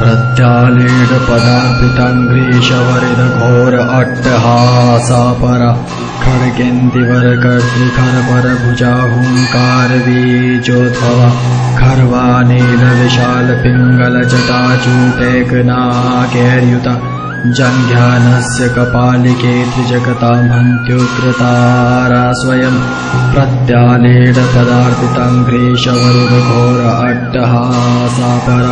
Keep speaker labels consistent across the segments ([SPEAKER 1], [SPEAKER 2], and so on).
[SPEAKER 1] प्रत्यालीड पदार्पितं ग्रीशवरिदघोर अट्टहासापर खड्गेन्दिवर कर्तृखरपर भुजाहुङ्कारबीजोद्भव खर्वानील विशाल पिङ्गल जटाचूटेकनागैर्युत जङ्घ्यानस्य कपालिके त्रिजगतां हन्त्युग्रतारा स्वयं प्रत्यालीड पदार्पितं ग्रीशवरिदघोर अट्टहासापर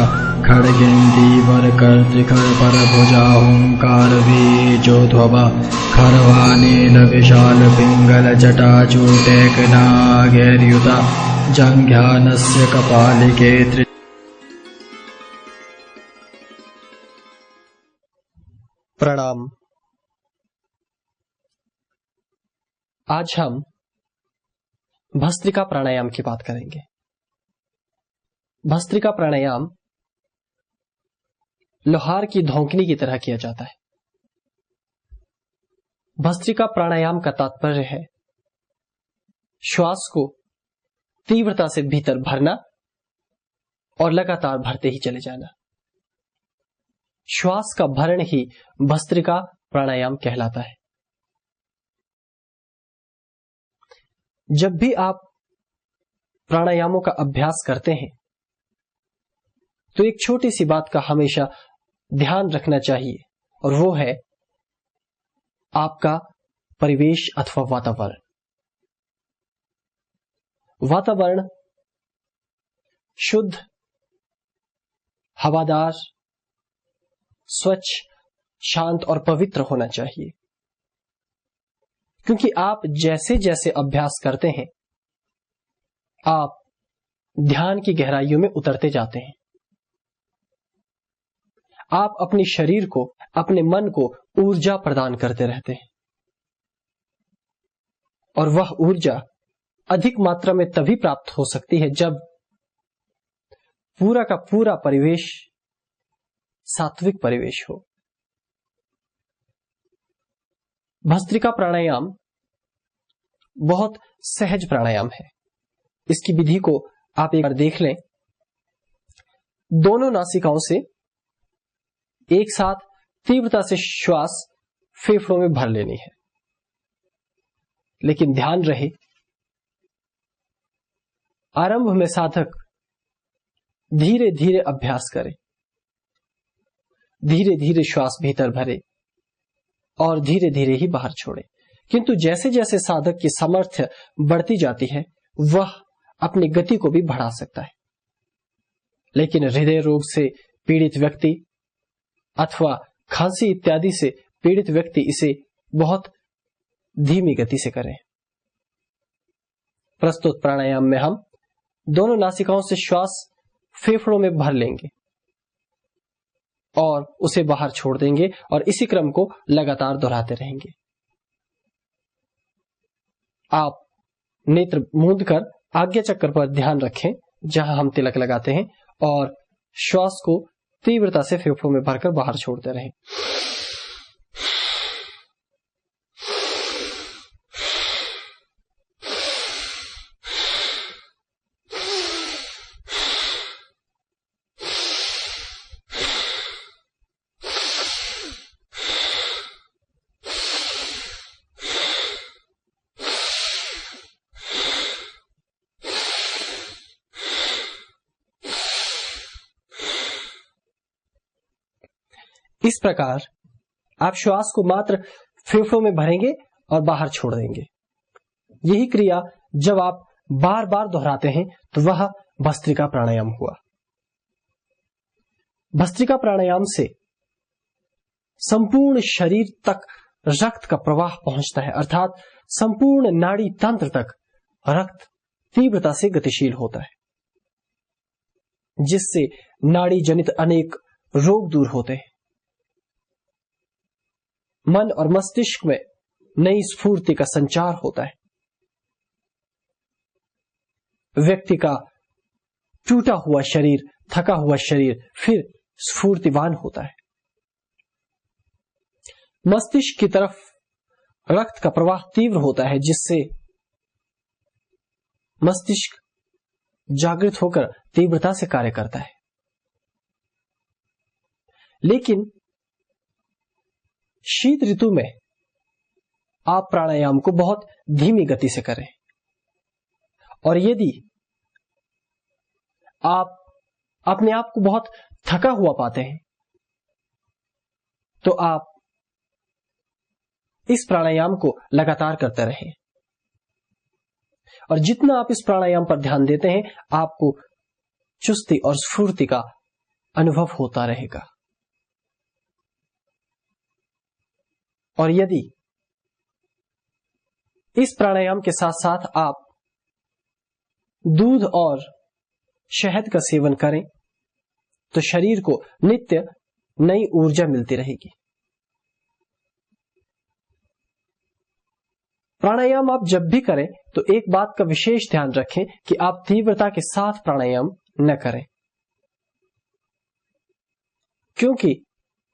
[SPEAKER 1] खड्गेन्दीवर कर्तृखरपर भुजाहुङ्कारबीजोद्भव खर्वानील विशाल पिङ्गल जटाचूटेकनागैर्युत जङ्घ्यानस्य कपालिके
[SPEAKER 2] प्रणाम। आज हम भस्त्रिका प्राणायाम की बात करेंगे। भस्त्रिका प्राणायाम लोहार की धौंकनी की तरह किया जाता है। भस्त्रिका प्राणायाम का तात्पर्य है श्वास को तीव्रता से भीतर भरना और लगातार भरते ही चले जाना। श्वास का भरण ही भस्त्रिका प्राणायाम कहलाता है। जब भी आप प्राणायामों का अभ्यास करते हैं तो एक छोटी सी बात का हमेशा ध्यान रखना चाहिए, और वो है आपका परिवेश अथवा वातावरण। वातावरण शुद्ध, हवादार, स्वच्छ, शांत और पवित्र होना चाहिए, क्योंकि आप जैसे जैसे अभ्यास करते हैं आप ध्यान की गहराइयों में उतरते जाते हैं। आप अपने शरीर को, अपने मन को ऊर्जा प्रदान करते रहते हैं, और वह ऊर्जा अधिक मात्रा में तभी प्राप्त हो सकती है जब पूरा का पूरा परिवेश सात्विक परिवेश हो। भस्त्रिका प्राणायाम बहुत सहज प्राणायाम है। इसकी विधि को आप एक बार देख लें। दोनों नासिकाओं से एक साथ तीव्रता से श्वास फेफड़ों में भर लेनी है, लेकिन ध्यान रहे आरंभ में साधक धीरे धीरे अभ्यास करे, धीरे धीरे श्वास भीतर भरे और धीरे धीरे ही बाहर छोड़े। किंतु जैसे जैसे साधक की सामर्थ्य बढ़ती जाती है वह अपनी गति को भी बढ़ा सकता है। लेकिन हृदय रोग से पीड़ित व्यक्ति अथवा खांसी इत्यादि से पीड़ित व्यक्ति इसे बहुत धीमी गति से करें। प्रस्तुत प्राणायाम में हम दोनों नासिकाओं से श्वास फेफड़ों में भर लेंगे और उसे बाहर छोड़ देंगे, और इसी क्रम को लगातार दोहराते रहेंगे। आप नेत्र मूंद कर आज्ञा चक्र पर ध्यान रखें जहां हम तिलक लगाते हैं, और श्वास को तीव्रता से फेफड़ों में भरकर बाहर छोड़ते रहें। इस प्रकार आप श्वास को मात्र फेफड़ों में भरेंगे और बाहर छोड़ देंगे। यही क्रिया जब आप बार बार दोहराते हैं तो वह भस्त्रिका प्राणायाम हुआ। भस्त्रिका प्राणायाम से संपूर्ण शरीर तक रक्त का प्रवाह पहुंचता है, अर्थात संपूर्ण नाड़ी तंत्र तक रक्त तीव्रता से गतिशील होता है, जिससे नाड़ी जनित अनेक रोग दूर होते हैं। मन और मस्तिष्क में नई स्फूर्ति का संचार होता है। व्यक्ति का टूटा हुआ शरीर, थका हुआ शरीर फिर स्फूर्तिवान होता है। मस्तिष्क की तरफ रक्त का प्रवाह तीव्र होता है, जिससे मस्तिष्क जागृत होकर तीव्रता से कार्य करता है। लेकिन शीत ऋतु में आप प्राणायाम को बहुत धीमी गति से करें। और यदि आप अपने आप को बहुत थका हुआ पाते हैं तो आप इस प्राणायाम को लगातार करते रहें। और जितना आप इस प्राणायाम पर ध्यान देते हैं, आपको चुस्ती और स्फूर्ति का अनुभव होता रहेगा। और यदि इस प्राणायाम के साथ साथ आप दूध और शहद का सेवन करें तो शरीर को नित्य नई ऊर्जा मिलती रहेगी। प्राणायाम आप जब भी करें तो एक बात का विशेष ध्यान रखें कि आप तीव्रता के साथ प्राणायाम न करें, क्योंकि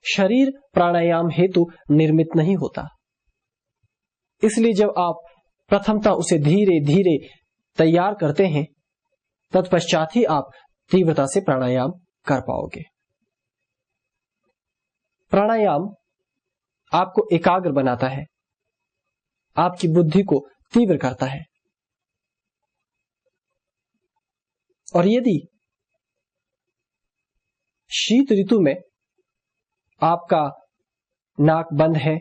[SPEAKER 2] शरीर प्राणायाम हेतु निर्मित नहीं होता। इसलिए जब आप प्रथमतः उसे धीरे धीरे तैयार करते हैं, तत्पश्चात ही आप तीव्रता से प्राणायाम कर पाओगे। प्राणायाम आपको एकाग्र बनाता है, आपकी बुद्धि को तीव्र करता है। और यदि शीत ऋतु में आपका नाक बंद है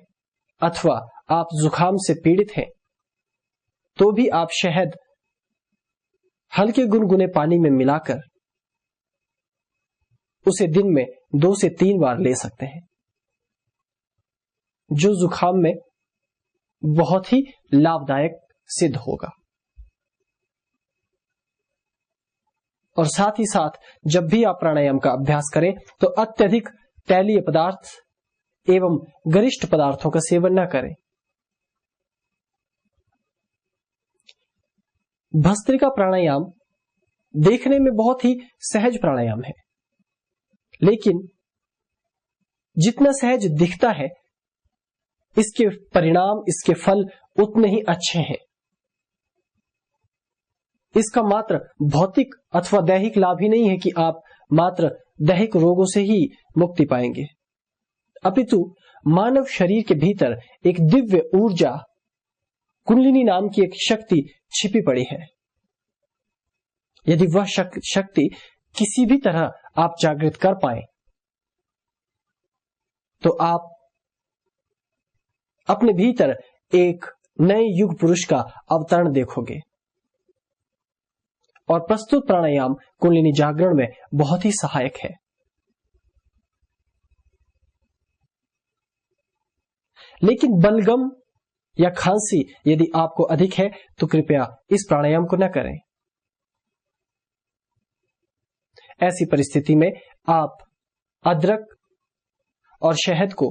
[SPEAKER 2] अथवा आप जुकाम से पीड़ित हैं, तो भी आप शहद हल्के गुनगुने पानी में मिलाकर उसे दिन में 2 से 3 बार ले सकते हैं, जो जुकाम में बहुत ही लाभदायक सिद्ध होगा। और साथ ही साथ जब भी आप प्राणायाम का अभ्यास करें तो अत्यधिक तैलीय पदार्थ एवं गरिष्ठ पदार्थों का सेवन न करें। भस्त्रिका प्राणायाम देखने में बहुत ही सहज प्राणायाम है, लेकिन जितना सहज दिखता है, इसके परिणाम, इसके फल उतने ही अच्छे हैं। इसका मात्र भौतिक अथवा दैहिक लाभ ही नहीं है कि आप मात्र दैहिक रोगों से ही मुक्ति पाएंगे, अपितु मानव शरीर के भीतर एक दिव्य ऊर्जा, कुंडलिनी नाम की एक शक्ति छिपी पड़ी है। यदि वह शक्ति किसी भी तरह आप जागृत कर पाए तो आप अपने भीतर एक नए युग पुरुष का अवतरण देखोगे। और प्रस्तुत प्राणायाम कुंडलिनी जागरण में बहुत ही सहायक है। लेकिन बलगम या खांसी यदि आपको अधिक है तो कृपया इस प्राणायाम को न करें। ऐसी परिस्थिति में आप अदरक और शहद को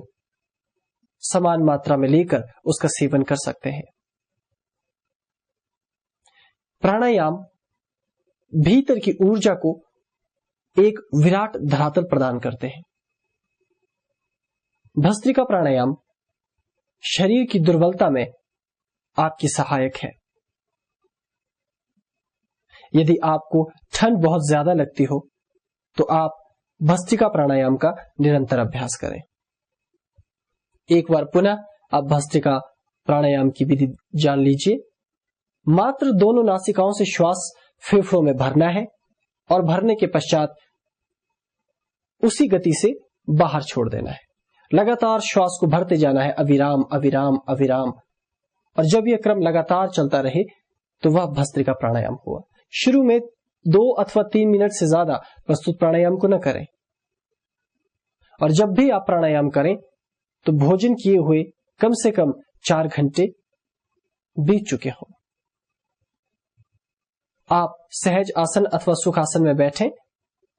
[SPEAKER 2] समान मात्रा में लेकर उसका सेवन कर सकते हैं। प्राणायाम भीतर की ऊर्जा को एक विराट धरातल प्रदान करते हैं। भस्त्रिका प्राणायाम शरीर की दुर्बलता में आपकी सहायक है। यदि आपको ठंड बहुत ज्यादा लगती हो तो आप भस्त्रिका प्राणायाम का निरंतर अभ्यास करें। एक बार पुनः आप भस्त्रिका प्राणायाम की विधि जान लीजिए। मात्र दोनों नासिकाओं से श्वास फेफड़ों में भरना है और भरने के पश्चात उसी गति से बाहर छोड़ देना है। लगातार श्वास को भरते जाना है, अविराम अविराम अविराम। और जब यह क्रम लगातार चलता रहे तो वह भस्त्रिका प्राणायाम हुआ। शुरू में 2 अथवा 3 मिनट से ज्यादा प्रस्तुत प्राणायाम को न करें। और जब भी आप प्राणायाम करें तो भोजन किए हुए कम से कम 4 घंटे बीत चुके हों। आप सहज आसन अथवा सुखासन में बैठें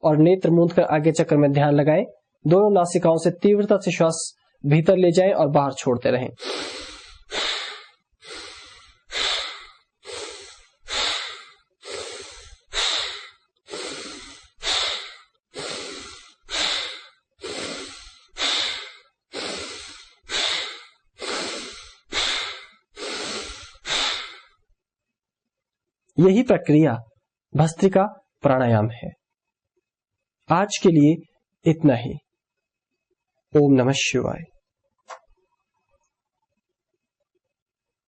[SPEAKER 2] और नेत्र मूंद कर आगे चक्र में ध्यान लगाएं। दोनों नासिकाओं से तीव्रता से श्वास भीतर ले जाएं और बाहर छोड़ते रहें। यही प्रक्रिया भस्त्रिका प्राणायाम है। आज के लिए इतना ही। ओम नमः शिवाय।